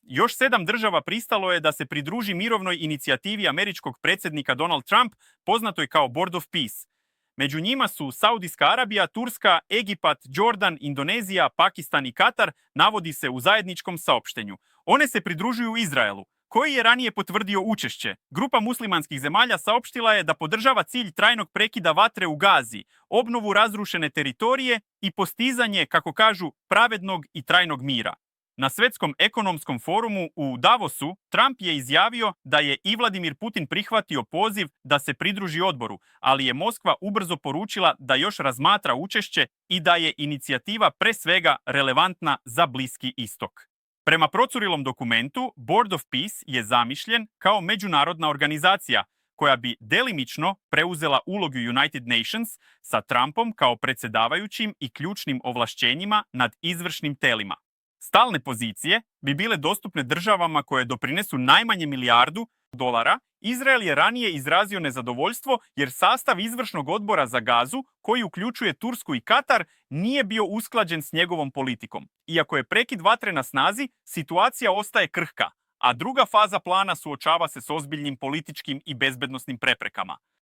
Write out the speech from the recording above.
Još 7 država pristalo je da se pridruži mirovnoj inicijativi američkog predsjednika Donald Trump, poznatoj kao Board of Peace. Među njima su Saudijska Arabija, Turska, Egipat, Jordan, Indonezija, Pakistan i Katar, navodi se u zajedničkom saopštenju. One se pridružuju Izraelu, koji je ranije potvrdio učešće. Grupa muslimanskih zemalja saopštila je da podržava cilj trajnog prekida vatre u Gazi, obnovu razrušene teritorije i postizanje, kako kažu, pravednog i trajnog mira. Na Svjetskom ekonomskom forumu u Davosu Trump je izjavio da je i Vladimir Putin prihvatio poziv da se pridruži odboru, ali je Moskva ubrzo poručila da još razmatra učešće i da je inicijativa pre svega relevantna za Bliski istok. Prema procurilom dokumentu, Board of Peace je zamišljen kao međunarodna organizacija koja bi delimično preuzela ulogu United Nations sa Trumpom kao predsjedavajućim i ključnim ovlašćenjima nad izvršnim telima. Stalne pozicije bi bile dostupne državama koje doprinesu najmanje $1 milijardu. Izrael je ranije izrazio nezadovoljstvo jer sastav izvršnog odbora za Gazu, koji uključuje Tursku i Katar, nije bio usklađen s njegovom politikom. Iako je prekid vatre na snazi, situacija ostaje krhka, a druga faza plana suočava se s ozbiljnim političkim i bezbednosnim preprekama.